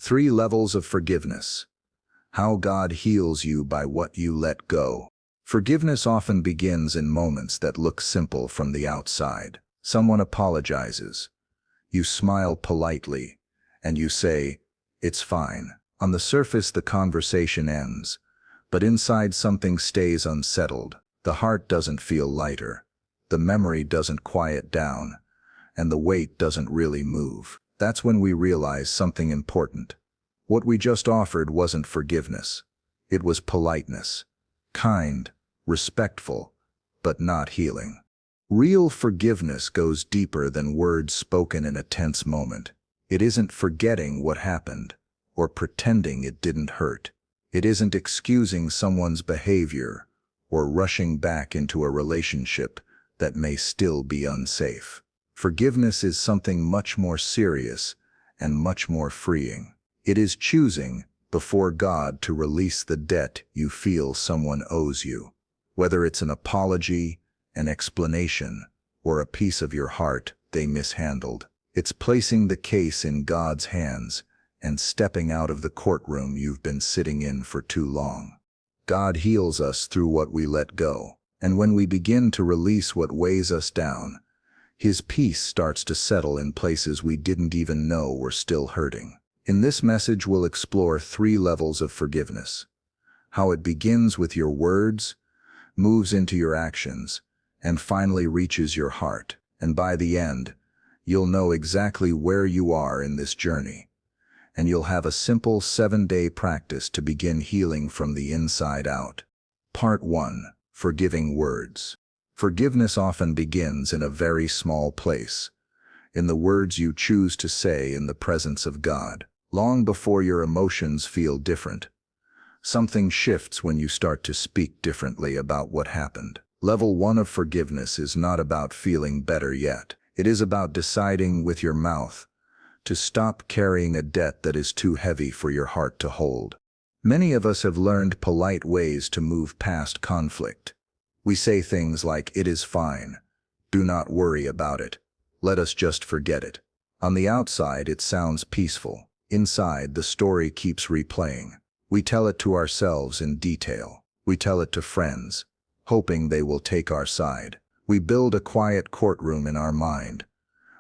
3 levels of forgiveness. How God heals you by what you let go. Forgiveness often begins in moments that look simple from the outside. Someone apologizes. You smile politely, and you say, "It's fine." On the surface, the conversation ends, but inside something stays unsettled. The heart doesn't feel lighter. The memory doesn't quiet down, and the weight doesn't really move. That's when we realize something important. What we just offered wasn't forgiveness. It was politeness. Kind, respectful, but not healing. Real forgiveness goes deeper than words spoken in a tense moment. It isn't forgetting what happened, or pretending it didn't hurt. It isn't excusing someone's behavior, or rushing back into a relationship that may still be unsafe. Forgiveness is something much more serious and much more freeing. It is choosing, before God, to release the debt you feel someone owes you. Whether it's an apology, an explanation, or a piece of your heart they mishandled. It's placing the case in God's hands and stepping out of the courtroom you've been sitting in for too long. God heals us through what we let go, and when we begin to release what weighs us down, His peace starts to settle in places we didn't even know were still hurting. In this message, we'll explore 3 levels of forgiveness. How it begins with your words, moves into your actions, and finally reaches your heart. And by the end, you'll know exactly where you are in this journey. And you'll have a simple 7-day practice to begin healing from the inside out. Part 1. Forgiving words. Forgiveness often begins in a very small place, in the words you choose to say in the presence of God. Long before your emotions feel different, something shifts when you start to speak differently about what happened. Level 1 of forgiveness is not about feeling better yet. It is about deciding with your mouth to stop carrying a debt that is too heavy for your heart to hold. Many of us have learned polite ways to move past conflict. We say things like, "It is fine," "Do not worry about it," "Let us just forget it." On the outside, it sounds peaceful. Inside, the story keeps replaying. We tell it to ourselves in detail. We tell it to friends, hoping they will take our side. We build a quiet courtroom in our mind,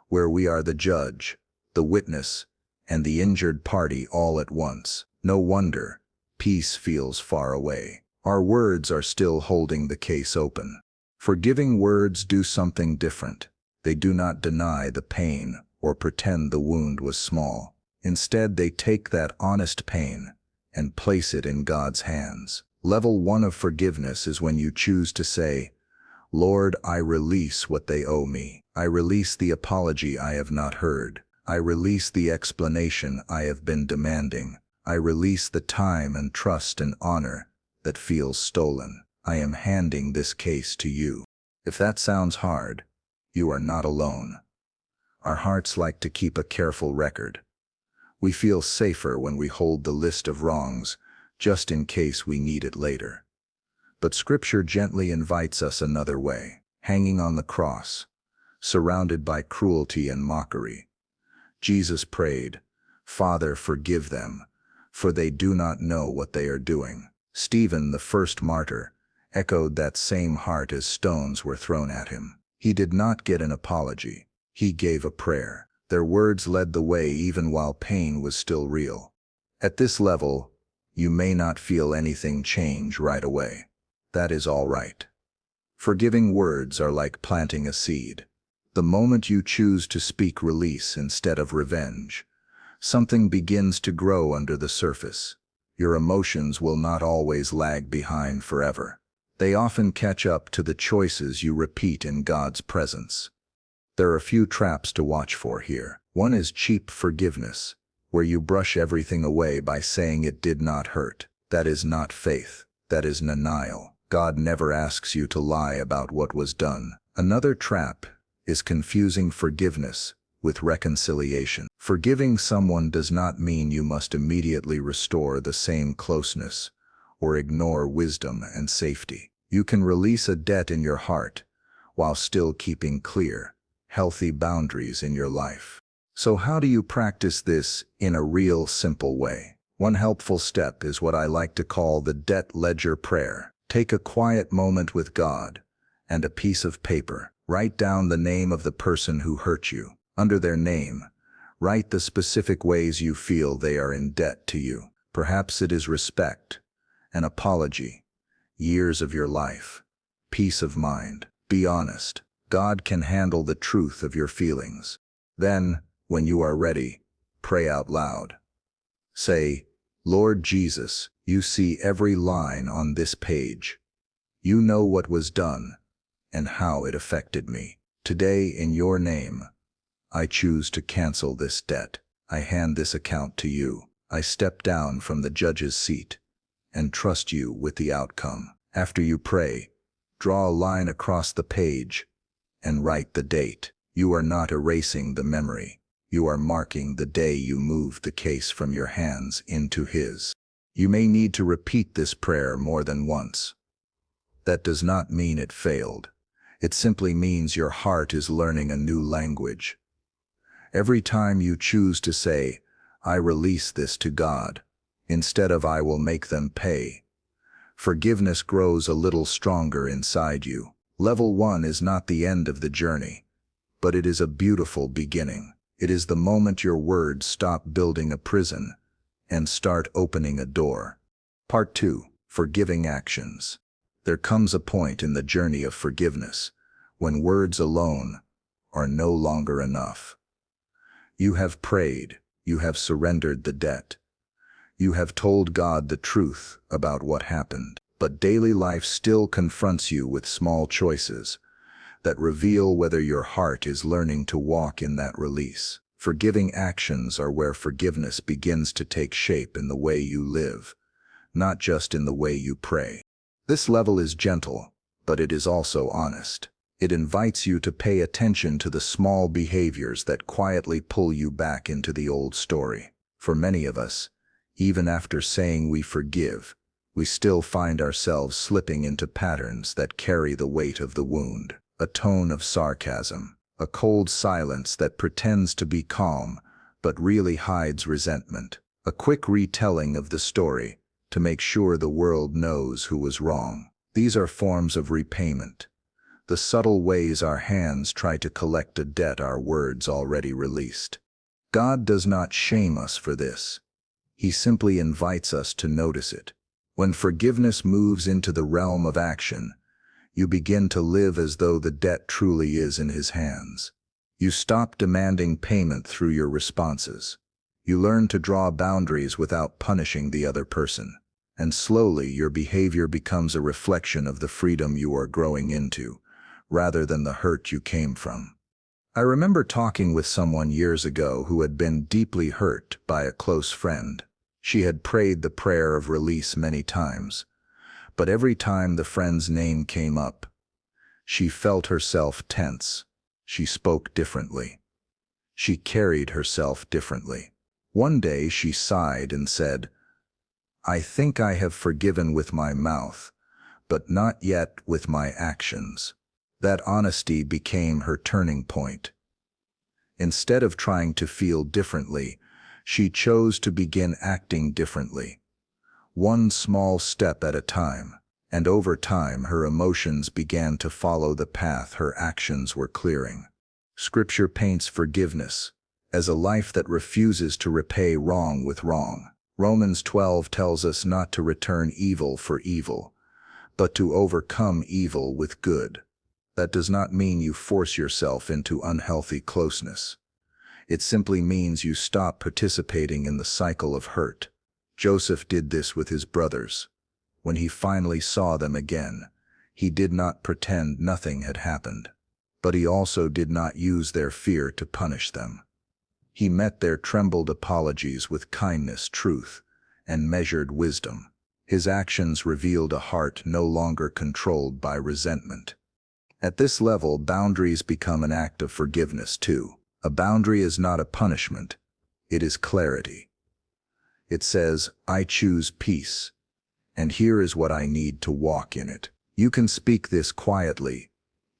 where we are the judge, the witness, and the injured party all at once. No wonder peace feels far away. Our words are still holding the case open. Forgiving words do something different. They do not deny the pain or pretend the wound was small. Instead, they take that honest pain and place it in God's hands. Level 1 of forgiveness is when you choose to say, "Lord, I release what they owe me. I release the apology I have not heard. I release the explanation I have been demanding. I release the time and trust and honor that feels stolen. I am handing this case to you." If that sounds hard, you are not alone. Our hearts like to keep a careful record. We feel safer when we hold the list of wrongs, just in case we need it later. But Scripture gently invites us another way. Hanging on the cross, surrounded by cruelty and mockery, Jesus prayed, "Father, forgive them, for they do not know what they are doing." Stephen, the first martyr, echoed that same heart as stones were thrown at him. He did not get an apology. He gave a prayer. Their words led the way even while pain was still real. At this level, you may not feel anything change right away. That is all right. Forgiving words are like planting a seed. The moment you choose to speak release instead of revenge, something begins to grow under the surface. Your emotions will not always lag behind forever. They often catch up to the choices you repeat in God's presence. There are a few traps to watch for here. One is cheap forgiveness, where you brush everything away by saying it did not hurt. That is not faith. That is denial. God never asks you to lie about what was done. Another trap is confusing forgiveness with reconciliation. Forgiving someone does not mean you must immediately restore the same closeness or ignore wisdom and safety. You can release a debt in your heart while still keeping clear, healthy boundaries in your life. So how do you practice this in a real simple way? One helpful step is what I like to call the debt ledger prayer. Take a quiet moment with God and a piece of paper. Write down the name of the person who hurt you. Under their name, write the specific ways you feel they are in debt to you. Perhaps it is respect, an apology, years of your life, peace of mind. Be honest. God can handle the truth of your feelings. Then, when you are ready, pray out loud. Say, Lord Jesus, you see every line on this page. You know what was done and how it affected me. Today, in your name, I choose to cancel this debt. I hand this account to you. I step down from the judge's seat and trust you with the outcome. After you pray, draw a line across the page and write the date. You are not erasing the memory. You are marking the day you moved the case from your hands into his. You may need to repeat this prayer more than once. That does not mean it failed. It simply means your heart is learning a new language. Every time you choose to say, I release this to God, instead of I will make them pay, forgiveness grows a little stronger inside you. Level 1 is not the end of the journey, but it is a beautiful beginning. It is the moment your words stop building a prison and start opening a door. Part 2. Forgiving actions. There comes a point in the journey of forgiveness when words alone are no longer enough. You have prayed, you have surrendered the debt. You have told God the truth about what happened, but daily life still confronts you with small choices that reveal whether your heart is learning to walk in that release. Forgiving actions are where forgiveness begins to take shape in the way you live, not just in the way you pray. This level is gentle, but it is also honest. It invites you to pay attention to the small behaviors that quietly pull you back into the old story. For many of us, even after saying we forgive, we still find ourselves slipping into patterns that carry the weight of the wound. A tone of sarcasm, a cold silence that pretends to be calm but really hides resentment, a quick retelling of the story to make sure the world knows who was wrong. These are forms of repayment, the subtle ways our hands try to collect a debt our words already released. God does not shame us for this. He simply invites us to notice it. When forgiveness moves into the realm of action, you begin to live as though the debt truly is in his hands. You stop demanding payment through your responses. You learn to draw boundaries without punishing the other person. And slowly your behavior becomes a reflection of the freedom you are growing into, rather than the hurt you came from. I remember talking with someone years ago who had been deeply hurt by a close friend. She had prayed the prayer of release many times, but every time the friend's name came up, she felt herself tense. She spoke differently. She carried herself differently. One day she sighed and said, I think I have forgiven with my mouth, but not yet with my actions. That honesty became her turning point. Instead of trying to feel differently, she chose to begin acting differently. One small step at a time, and over time her emotions began to follow the path her actions were clearing. Scripture paints forgiveness as a life that refuses to repay wrong with wrong. Romans 12 tells us not to return evil for evil, but to overcome evil with good. That does not mean you force yourself into unhealthy closeness. It simply means you stop participating in the cycle of hurt. Joseph did this with his brothers. When he finally saw them again, he did not pretend nothing had happened. But he also did not use their fear to punish them. He met their trembled apologies with kindness, truth, and measured wisdom. His actions revealed a heart no longer controlled by resentment. At this level, boundaries become an act of forgiveness too. A boundary is not a punishment, it is clarity. It says, I choose peace, and here is what I need to walk in it. You can speak this quietly,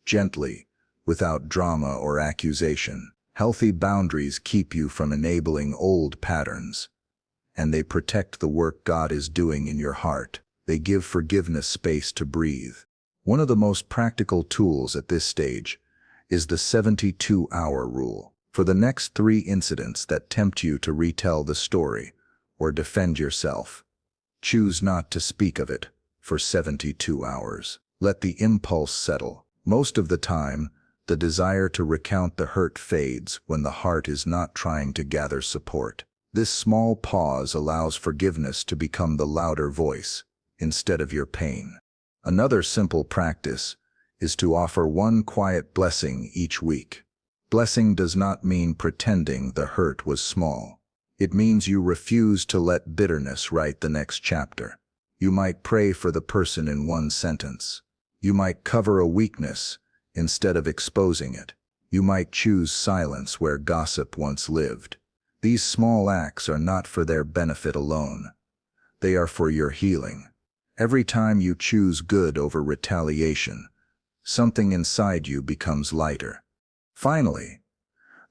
gently, without drama or accusation. Healthy boundaries keep you from enabling old patterns, and they protect the work God is doing in your heart. They give forgiveness space to breathe. One of the most practical tools at this stage is the 72-hour rule. For the next 3 incidents that tempt you to retell the story or defend yourself, choose not to speak of it for 72 hours. Let the impulse settle. Most of the time, the desire to recount the hurt fades when the heart is not trying to gather support. This small pause allows forgiveness to become the louder voice instead of your pain. Another simple practice is to offer one quiet blessing each week. Blessing does not mean pretending the hurt was small. It means you refuse to let bitterness write the next chapter. You might pray for the person in one sentence. You might cover a weakness instead of exposing it. You might choose silence where gossip once lived. These small acts are not for their benefit alone. They are for your healing. Every time you choose good over retaliation, something inside you becomes lighter. Finally,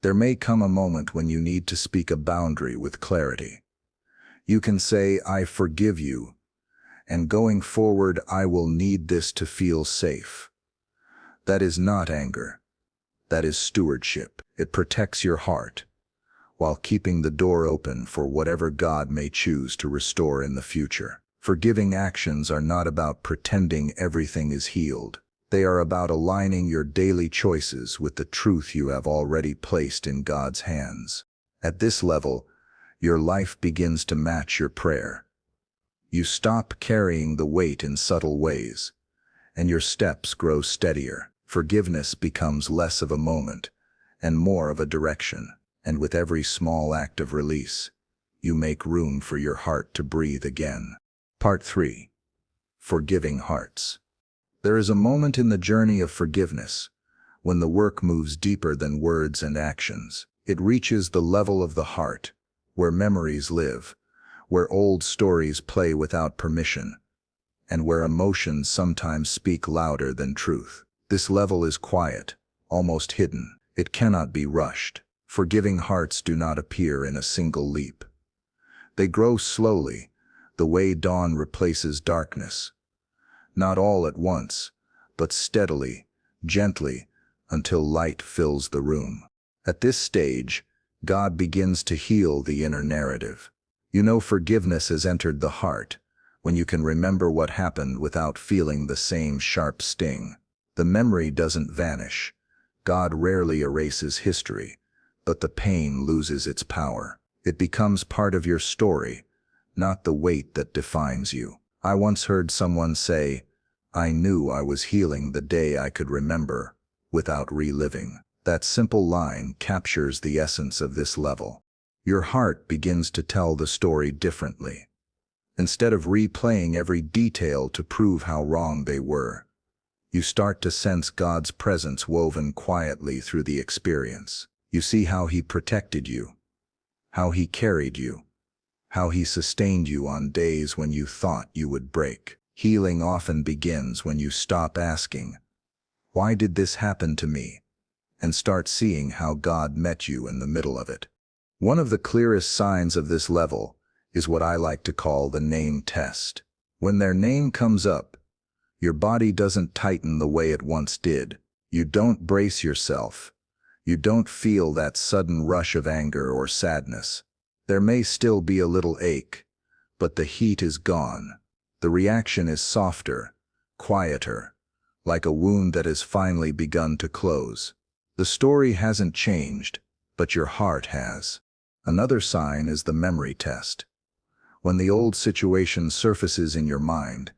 there may come a moment when you need to speak a boundary with clarity. You can say, "I forgive you, and going forward I will need this to feel safe." That is not anger. That is stewardship. It protects your heart, while keeping the door open for whatever God may choose to restore in the future. Forgiving actions are not about pretending everything is healed. They are about aligning your daily choices with the truth you have already placed in God's hands. At this level, your life begins to match your prayer. You stop carrying the weight in subtle ways, and your steps grow steadier. Forgiveness becomes less of a moment and more of a direction. And with every small act of release, you make room for your heart to breathe again. Part 3. Forgiving hearts. There is a moment in the journey of forgiveness when the work moves deeper than words and actions. It reaches the level of the heart, where memories live, where old stories play without permission, and where emotions sometimes speak louder than truth. This level is quiet, almost hidden. It cannot be rushed. Forgiving hearts do not appear in a single leap. They grow slowly, the way dawn replaces darkness. Not all at once, but steadily, gently, until light fills the room. At this stage, God begins to heal the inner narrative. You know forgiveness has entered the heart when you can remember what happened without feeling the same sharp sting. The memory doesn't vanish. God rarely erases history, but the pain loses its power. It becomes part of your story, not the weight that defines you. I once heard someone say, "I knew I was healing the day I could remember without reliving." That simple line captures the essence of this level. Your heart begins to tell the story differently. Instead of replaying every detail to prove how wrong they were, you start to sense God's presence woven quietly through the experience. You see how He protected you, how He carried you, how He sustained you on days when you thought you would break. Healing often begins when you stop asking, "Why did this happen to me?" and start seeing how God met you in the middle of it. One of the clearest signs of this level is what I like to call the name test. When their name comes up, your body doesn't tighten the way it once did. You don't brace yourself. You don't feel that sudden rush of anger or sadness. There may still be a little ache, but the heat is gone. The reaction is softer, quieter, like a wound that has finally begun to close. The story hasn't changed, but your heart has. Another sign is the memory test. When the old situation surfaces in your mind,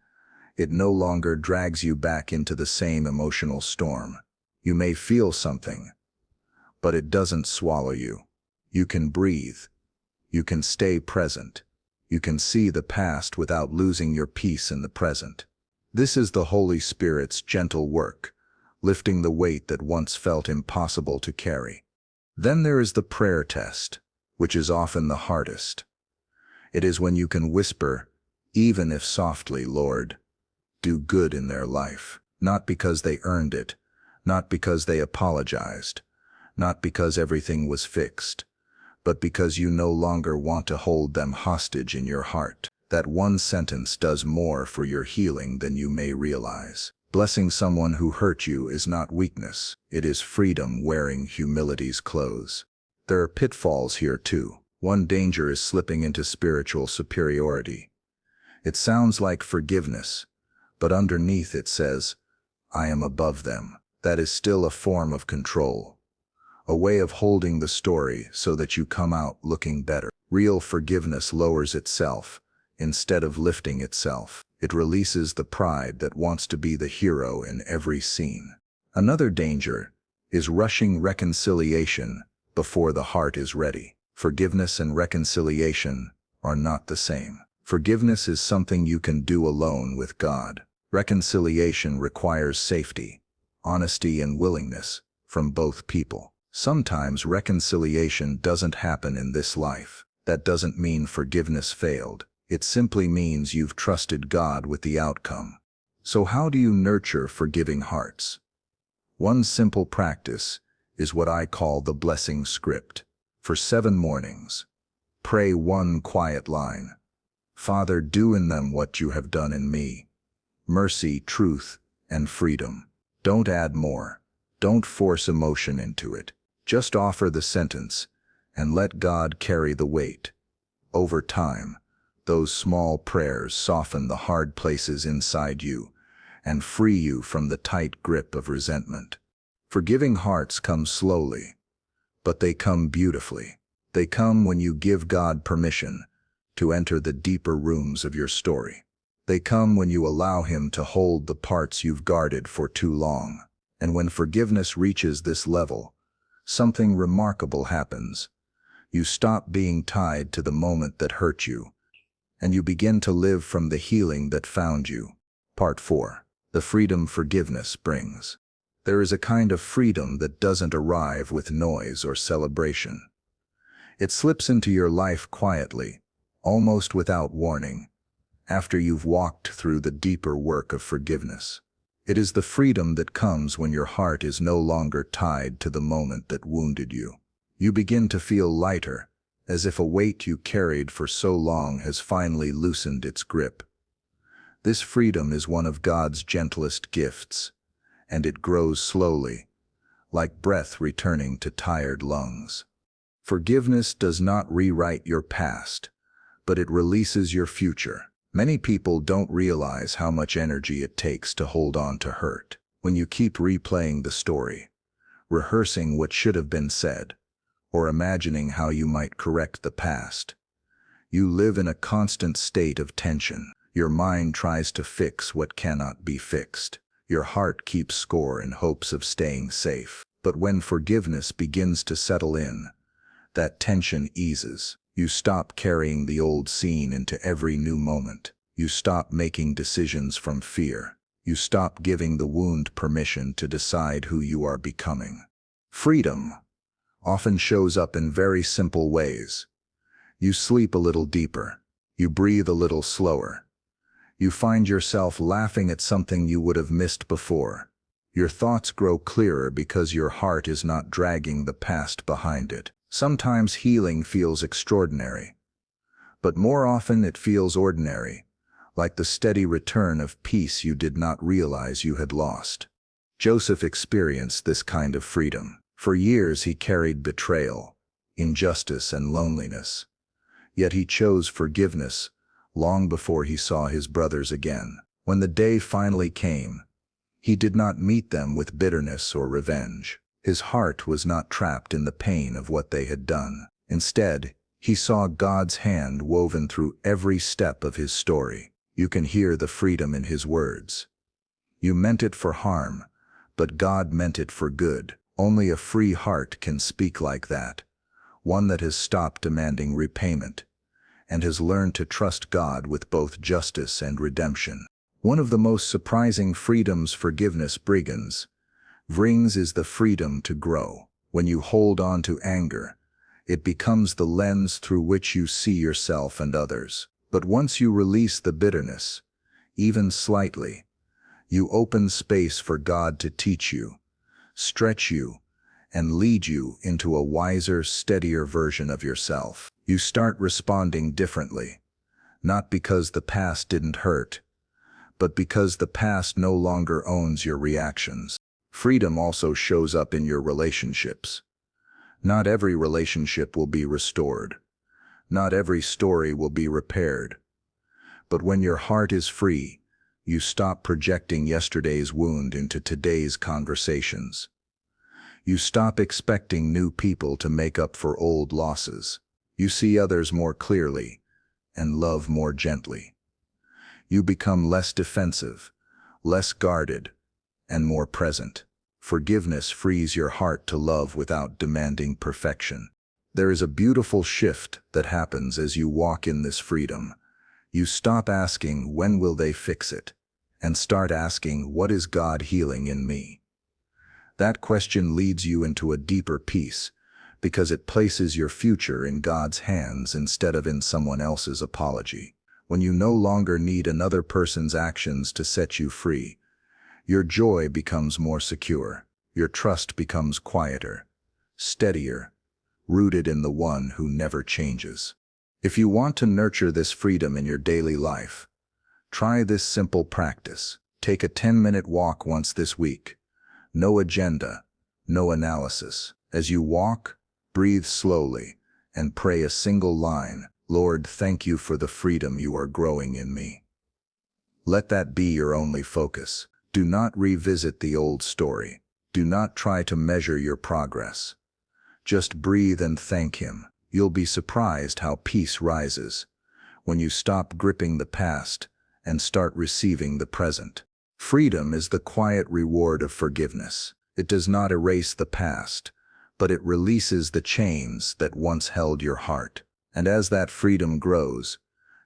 it no longer drags you back into the same emotional storm. You may feel something, but it doesn't swallow you. You can breathe. You can stay present. You can see the past without losing your peace in the present. This is the Holy Spirit's gentle work, lifting the weight that once felt impossible to carry. Then there is the prayer test, which is often the hardest. It is when you can whisper, even if softly, "Lord, do good in their life," not because they earned it, not because they apologized, not because everything was fixed, but because you no longer want to hold them hostage in your heart. That one sentence does more for your healing than you may realize. Blessing someone who hurt you is not weakness, it is freedom wearing humility's clothes. There are pitfalls here too. One danger is slipping into spiritual superiority. It sounds like forgiveness, but underneath it says, I am above them. That is still a form of control, a way of holding the story so that you come out looking better. Real forgiveness lowers itself instead of lifting itself. It releases the pride that wants to be the hero in every scene. Another danger is rushing reconciliation before the heart is ready. Forgiveness and reconciliation are not the same. Forgiveness is something you can do alone with God. Reconciliation requires safety, honesty, and willingness from both people. Sometimes reconciliation doesn't happen in this life. That doesn't mean forgiveness failed. It simply means you've trusted God with the outcome. So how do you nurture forgiving hearts? One simple practice is what I call the blessing script. For 7 mornings, pray one quiet line. Father, do in them what you have done in me. Mercy, truth, and freedom. Don't add more. Don't force emotion into it. Just offer the sentence and let God carry the weight. Over time, those small prayers soften the hard places inside you and free you from the tight grip of resentment. Forgiving hearts come slowly, but they come beautifully. They come when you give God permission to enter the deeper rooms of your story. They come when you allow Him to hold the parts you've guarded for too long. And when forgiveness reaches this level, something remarkable happens. You stop being tied to the moment that hurt you, and you begin to live from the healing that found you. Part 4. The freedom forgiveness brings. There is a kind of freedom that doesn't arrive with noise or celebration. It slips into your life quietly, almost without warning, after you've walked through the deeper work of forgiveness. It is the freedom that comes when your heart is no longer tied to the moment that wounded you. You begin to feel lighter, as if a weight you carried for so long has finally loosened its grip. This freedom is one of God's gentlest gifts, and it grows slowly, like breath returning to tired lungs. Forgiveness does not rewrite your past, but it releases your future. Many people don't realize how much energy it takes to hold on to hurt. When you keep replaying the story, rehearsing what should have been said, or imagining how you might correct the past, you live in a constant state of tension. Your mind tries to fix what cannot be fixed. Your heart keeps score in hopes of staying safe. But when forgiveness begins to settle in, that tension eases. You stop carrying the old scene into every new moment. You stop making decisions from fear. You stop giving the wound permission to decide who you are becoming. Freedom often shows up in very simple ways. You sleep a little deeper. You breathe a little slower. You find yourself laughing at something you would have missed before. Your thoughts grow clearer because your heart is not dragging the past behind it. Sometimes healing feels extraordinary, but more often it feels ordinary, like the steady return of peace you did not realize you had lost. Joseph experienced this kind of freedom. For years he carried betrayal, injustice, and loneliness. Yet he chose forgiveness long before he saw his brothers again. When the day finally came, he did not meet them with bitterness or revenge. His heart was not trapped in the pain of what they had done. Instead, he saw God's hand woven through every step of his story. You can hear the freedom in his words. You meant it for harm, but God meant it for good. Only a free heart can speak like that, one that has stopped demanding repayment and has learned to trust God with both justice and redemption. One of the most surprising freedoms forgiveness brings is the freedom to grow. When you hold on to anger, it becomes the lens through which you see yourself and others. But once you release the bitterness, even slightly, you open space for God to teach you, stretch you, and lead you into a wiser, steadier version of yourself. You start responding differently, not because the past didn't hurt, but because the past no longer owns your reactions. Freedom also shows up in your relationships. Not every relationship will be restored. Not every story will be repaired. But when your heart is free, you stop projecting yesterday's wound into today's conversations. You stop expecting new people to make up for old losses. You see others more clearly and love more gently. You become less defensive, less guarded, and more present. Forgiveness frees your heart to love without demanding perfection. There is a beautiful shift that happens as you walk in this freedom. You stop asking, when will they fix it? And start asking, what is God healing in me? That question leads you into a deeper peace, because it places your future in God's hands instead of in someone else's apology. When you no longer need another person's actions to set you free, your joy becomes more secure. Your trust becomes quieter, steadier, rooted in the one who never changes. If you want to nurture this freedom in your daily life, try this simple practice. Take a 10-minute walk once this week. No agenda, no analysis. As you walk, breathe slowly and pray a single line: Lord, thank you for the freedom you are growing in me. Let that be your only focus. Do not revisit the old story. Do not try to measure your progress. Just breathe and thank Him. You'll be surprised how peace rises when you stop gripping the past and start receiving the present. Freedom is the quiet reward of forgiveness. It does not erase the past, but it releases the chains that once held your heart. And as that freedom grows,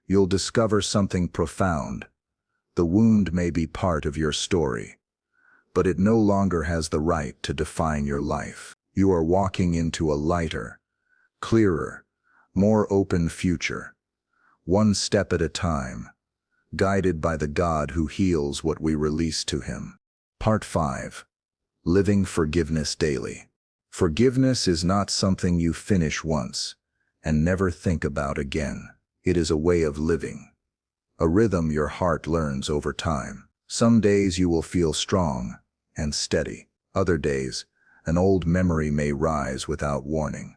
you'll discover something profound. The wound may be part of your story, but it no longer has the right to define your life. You are walking into a lighter, clearer, more open future, one step at a time, guided by the God who heals what we release to Him. Part 5. Living Forgiveness Daily. Forgiveness is not something you finish once and never think about again. It is a way of living, a rhythm your heart learns over time. Some days you will feel strong and steady. Other days, an old memory may rise without warning,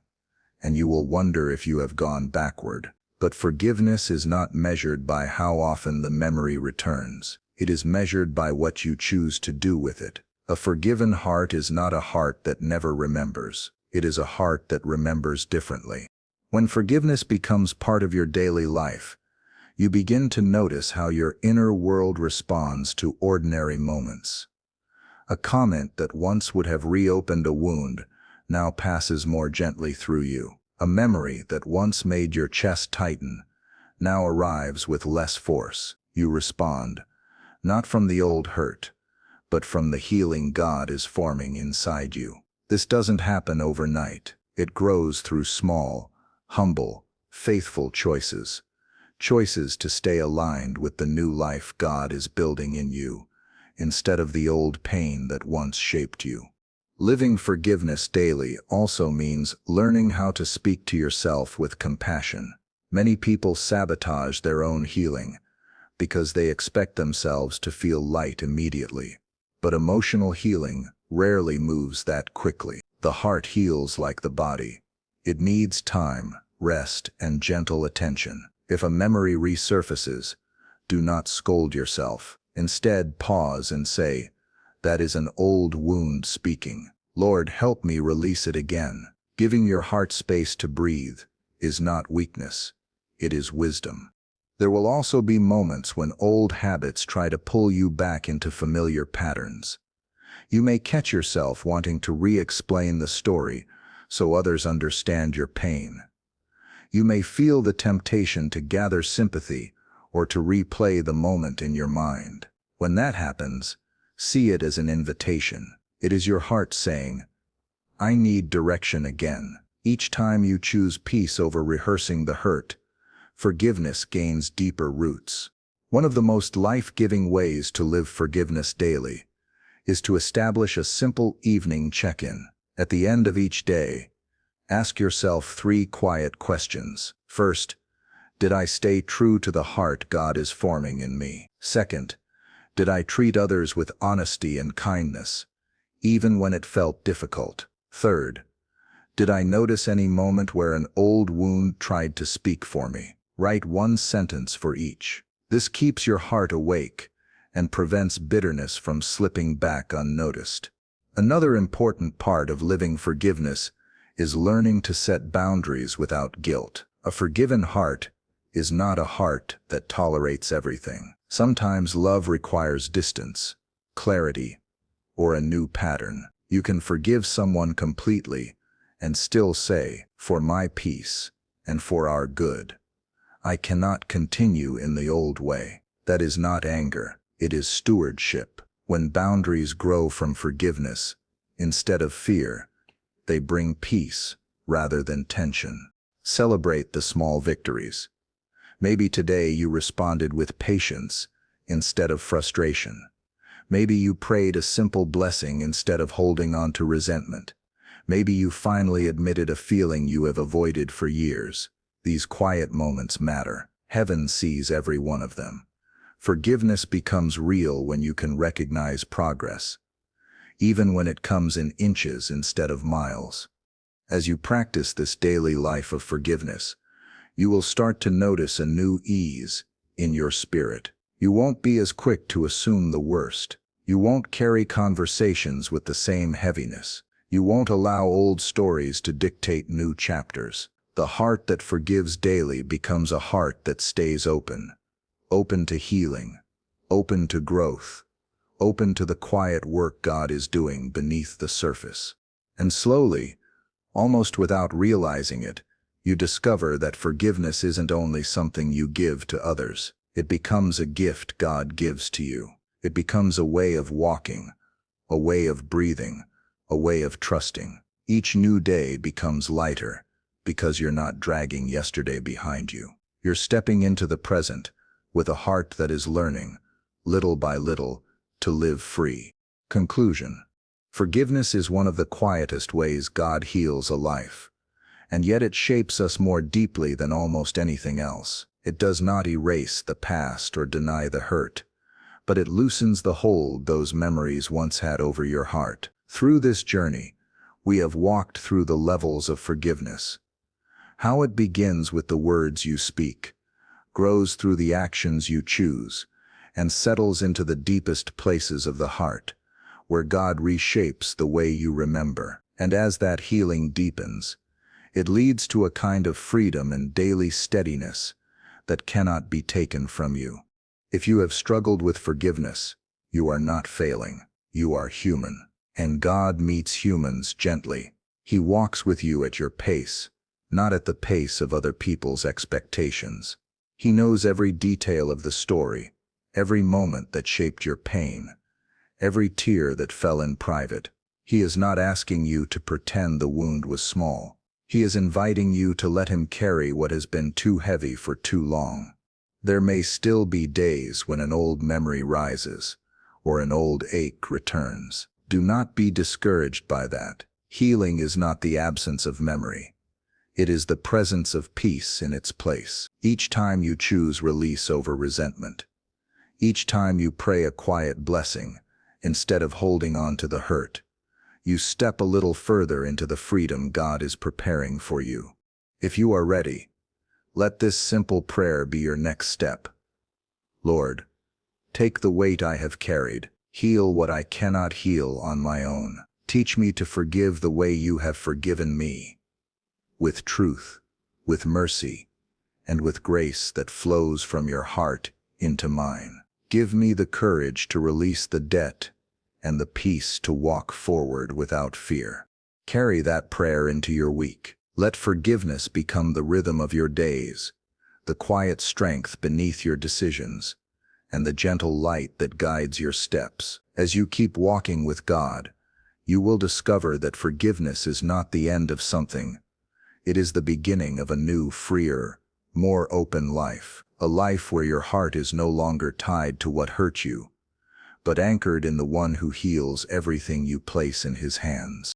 and you will wonder if you have gone backward. But forgiveness is not measured by how often the memory returns. It is measured by what you choose to do with it. A forgiven heart is not a heart that never remembers. It is a heart that remembers differently. When forgiveness becomes part of your daily life, you begin to notice how your inner world responds to ordinary moments. A comment that once would have reopened a wound now passes more gently through you. A memory that once made your chest tighten now arrives with less force. You respond, not from the old hurt, but from the healing God is forming inside you. This doesn't happen overnight. It grows through small, humble, faithful choices. Choices to stay aligned with the new life God is building in you, instead of the old pain that once shaped you. Living forgiveness daily also means learning how to speak to yourself with compassion. Many people sabotage their own healing because they expect themselves to feel light immediately. But emotional healing rarely moves that quickly. The heart heals like the body. It needs time, rest, and gentle attention. If a memory resurfaces, do not scold yourself. Instead, pause and say, "That is an old wound speaking. Lord, help me release it again." Giving your heart space to breathe is not weakness, it is wisdom. There will also be moments when old habits try to pull you back into familiar patterns. You may catch yourself wanting to re-explain the story so others understand your pain. You may feel the temptation to gather sympathy or to replay the moment in your mind. When that happens, see it as an invitation. It is your heart saying, "I need direction again." Each time you choose peace over rehearsing the hurt, forgiveness gains deeper roots. One of the most life-giving ways to live forgiveness daily is to establish a simple evening check-in. At the end of each day, ask yourself 3 quiet questions. First, did I stay true to the heart God is forming in me? Second, did I treat others with honesty and kindness, even when it felt difficult? Third, did I notice any moment where an old wound tried to speak for me? Write 1 sentence for each. This keeps your heart awake and prevents bitterness from slipping back unnoticed. Another important part of living forgiveness is learning to set boundaries without guilt. A forgiven heart is not a heart that tolerates everything. Sometimes love requires distance, clarity, or a new pattern. You can forgive someone completely and still say, "For my peace and for our good, I cannot continue in the old way." That is not anger, it is stewardship. When boundaries grow from forgiveness, instead of fear, they bring peace rather than tension. Celebrate the small victories. Maybe today you responded with patience instead of frustration. Maybe you prayed a simple blessing instead of holding on to resentment. Maybe you finally admitted a feeling you have avoided for years. These quiet moments matter. Heaven sees every one of them. Forgiveness becomes real when you can recognize progress, even when it comes in inches instead of miles. As you practice this daily life of forgiveness, you will start to notice a new ease in your spirit. You won't be as quick to assume the worst. You won't carry conversations with the same heaviness. You won't allow old stories to dictate new chapters. The heart that forgives daily becomes a heart that stays open. Open to healing, open to growth, open to the quiet work God is doing beneath the surface. And slowly, almost without realizing it, you discover that forgiveness isn't only something you give to others. It becomes a gift God gives to you. It becomes a way of walking, a way of breathing, a way of trusting. Each new day becomes lighter because you're not dragging yesterday behind you. You're stepping into the present with a heart that is learning, little by little, to live free. Conclusion. Forgiveness is one of the quietest ways God heals a life, and yet it shapes us more deeply than almost anything else. It does not erase the past or deny the hurt, but it loosens the hold those memories once had over your heart. Through this journey, we have walked through the levels of forgiveness. How it begins with the words you speak, grows through the actions you choose, and settles into the deepest places of the heart, where God reshapes the way you remember. And as that healing deepens, it leads to a kind of freedom and daily steadiness that cannot be taken from you. If you have struggled with forgiveness, you are not failing. You are human. And God meets humans gently. He walks with you at your pace, not at the pace of other people's expectations. He knows every detail of the story, every moment that shaped your pain, every tear that fell in private. He is not asking you to pretend the wound was small. He is inviting you to let him carry what has been too heavy for too long. There may still be days when an old memory rises, or an old ache returns. Do not be discouraged by that. Healing is not the absence of memory. It is the presence of peace in its place. Each time you choose release over resentment, each time you pray a quiet blessing, instead of holding on to the hurt, you step a little further into the freedom God is preparing for you. If you are ready, let this simple prayer be your next step. Lord, take the weight I have carried. Heal what I cannot heal on my own. Teach me to forgive the way you have forgiven me, with truth, with mercy, and with grace that flows from your heart into mine. Give me the courage to release the debt and the peace to walk forward without fear. Carry that prayer into your week. Let forgiveness become the rhythm of your days, the quiet strength beneath your decisions, and the gentle light that guides your steps. As you keep walking with God, you will discover that forgiveness is not the end of something. It is the beginning of a new, freer, more open life. A life where your heart is no longer tied to what hurt you, but anchored in the one who heals everything you place in his hands.